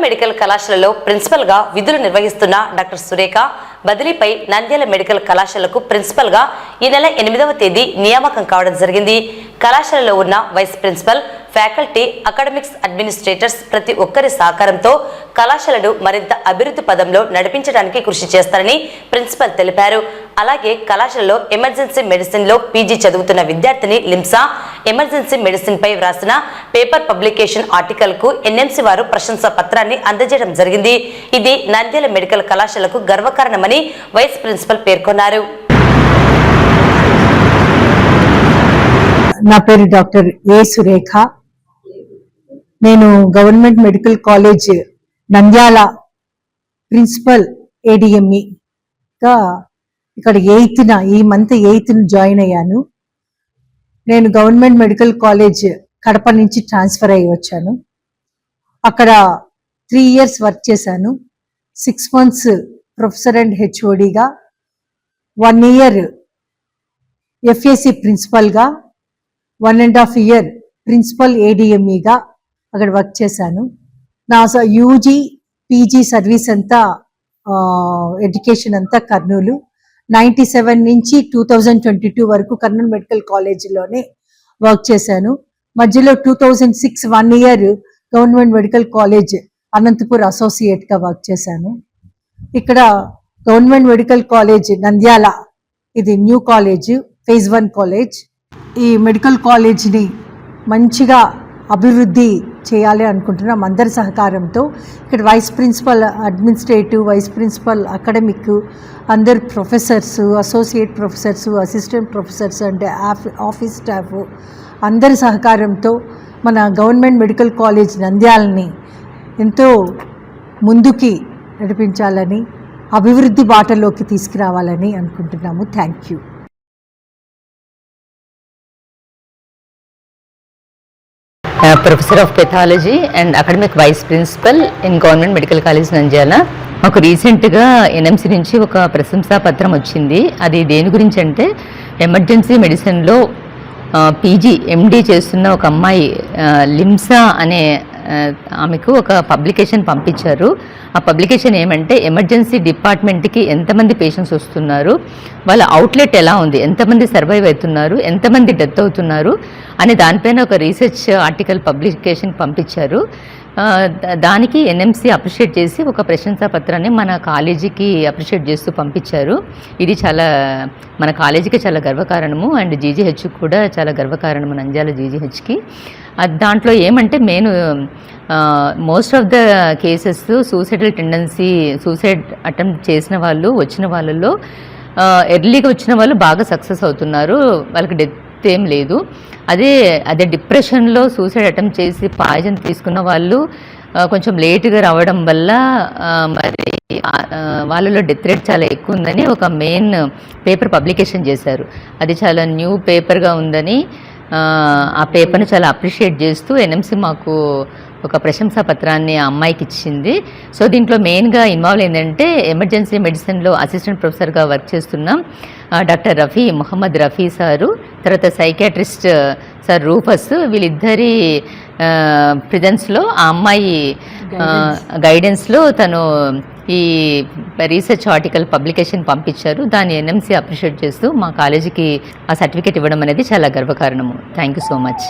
Medical కళాశాలలో principal గా విధులు నిర్వహిస్తున్న డాక్టర్ సురేఖ బదిలీపై నంద్యాల మెడికల్ కళాశాలకు ప్రిన్సిపల్ గా ఈ నెల 8వ తేదీ నియామకం కావడం జరిగింది. కళాశాలలో ఉన్న vice principal, faculty, academics administrators ప్రతి ఒక్కరి సహకారంతో కళాశాలను మరింత అభివృద్ధి పదంలో నడిపించడానికి కృషి చేస్తారని ప్రిన్సిపల్ తెలిపారు. అలాగే కళాశాలలో ఎమర్జెన్సీ మెడిసిన్ లో పీజీ చదువుతున్న విద్యార్థిని లిమ్సా ఎమర్జెన్సీ మెడిసిన్ పై వ్రాసిన పేపర్ పబ్లికేషన్ ఆర్టికల్ కు ఎన్ఎంసీ వారు ప్రశంసా పత్రాన్ని అందజేయడం జరిగింది. ఇది నంద్యాల మెడికల్ కళాశాలకు గర్వకారణమని వైస్ ప్రిన్సిపల్ పేర్కొన్నారు. నా పేరు డాక్టర్ ఏ సురేఖ. నేను government medical college Nandyal principal ఏడిఎంఈగా ఇక్కడ ఈ మంత్ 8th జాయిన్ అయ్యాను. నేను గవర్నమెంట్ మెడికల్ కాలేజ్ కడప నుంచి ట్రాన్స్ఫర్ అయ్యి వచ్చాను. అక్కడ 3 years వర్క్ చేశాను. 6 months ప్రొఫెసర్ అండ్ హెచ్ఓడిగా, 1 year ఎఫ్ఏసి ప్రిన్సిపల్గా, 1.5 year ప్రిన్సిపల్ ఏడిఎంఈగా అక్కడ వర్క్ చేశాను. నా యూజీ పీజీ సర్వీస్ అంతా ఎడ్యుకేషన్ అంతా కర్నూలు. 97 నుంచి 2022 వరకు కర్నూలు మెడికల్ కాలేజీలోనే వర్క్ చేశాను. మధ్యలో 2006 1 year government medical college Anantapur అసోసియేట్గా వర్క్ చేశాను. ఇక్కడ గవర్నమెంట్ మెడికల్ కాలేజ్ నంద్యాల, ఇది న్యూ కాలేజ్, phase 1 కాలేజ్. ఈ మెడికల్ కాలేజ్ని మంచిగా అభివృద్ధి చేయాలి అనుకుంటున్నాం అందరి సహకారంతో. ఇక్కడ vice principal administrative, vice principal academic, అందరు professors, associate professors, assistant professors and office staff అందరి సహకారంతో మన గవర్నమెంట్ మెడికల్ కాలేజ్ నంద్యాలని ఎంతో ముందుకి నడిపించాలని, అభివృద్ధి బాటలోకి తీసుకురావాలని అనుకుంటున్నాము. Thank you. Professor of pathology and academic vice principal in government medical college Nandyal. మాకు రీసెంట్గా ఎన్ఎంసీ నుంచి ఒక ప్రశంసా పత్రం వచ్చింది. అది దేని గురించి అంటే, ఎమర్జెన్సీ మెడిసిన్లో పీజీ ఎండీ చేస్తున్న ఒక అమ్మాయి లిమ్సా అనే ఆమెకు ఒక పబ్లికేషన్ పంపించారు. ఆ పబ్లికేషన్ ఏమంటే, ఎమర్జెన్సీ డిపార్ట్మెంట్కి ఎంతమంది పేషెంట్స్ వస్తున్నారు, వాళ్ళ అవుట్లెట్ ఎలా ఉంది, ఎంతమంది సర్వైవ్ అవుతున్నారు, ఎంతమంది డెత్ అవుతున్నారు అనే దానిపైన ఒక రీసెర్చ్ ఆర్టికల్ పబ్లికేషన్ పంపించారు. దానికి ఎన్ఎంసీ అప్రిషియేట్ చేసి ఒక ప్రశంసా పత్రాన్ని మన కాలేజీకి అప్రిషియేట్ చేస్తూ పంపించారు. ఇది చాలా మన కాలేజీకి చాలా గర్వకారణము అండ్ జీజీహెచ్ కూడా చాలా గర్వకారణము, నంద్యాల జీజీహెచ్కి. దాంట్లో ఏమంటే, main most of the cases suicidal tendency, suicide attempt చేసిన వాళ్ళు వచ్చిన వాళ్ళల్లో ఎర్లీగా వచ్చిన వాళ్ళు బాగా సక్సెస్ అవుతున్నారు, వాళ్ళకి డెత్ ఏం లేదు. అదే డిప్రెషన్లో సూసైడ్ అటెంప్ట్ చేసి పాయిజన్ తీసుకున్న వాళ్ళు కొంచెం లేటుగా రావడం వల్ల మరి వాళ్ళలో డెత్ రేట్ చాలా ఎక్కువ ఉందని ఒక మెయిన్ పేపర్ పబ్లికేషన్ చేశారు. అది చాలా న్యూ పేపర్గా ఉందని ఆ పేపర్ని చాలా అప్రిషియేట్ చేస్తూ ఎన్ఎంసీ మాకు ఒక ప్రశంసా పత్రాన్ని ఆ అమ్మాయికి ఇచ్చింది. సో దీంట్లో మెయిన్గా ఇన్వాల్వ్ ఏంటంటే, ఎమర్జెన్సీ మెడిసిన్లో అసిస్టెంట్ ప్రొఫెసర్గా వర్క్ చేస్తున్నాం డాక్టర్ మొహమ్మద్ రఫీ సారు, తర్వాత సైకియాట్రిస్ట్ సార్ రూఫస్. వీళ్ళిద్దరి ప్రెజెన్స్లో ఆ అమ్మాయి గైడెన్స్లో తను ఈ రీసెర్చ్ ఆర్టికల్ పబ్లికేషన్ పంపించారు. దాన్ని ఎన్ఎంసీ అప్రిషియేట్ చేస్తూ మా కాలేజీకి ఆ సర్టిఫికేట్ ఇవ్వడం అనేది చాలా గర్వకారణము. Thank you so much.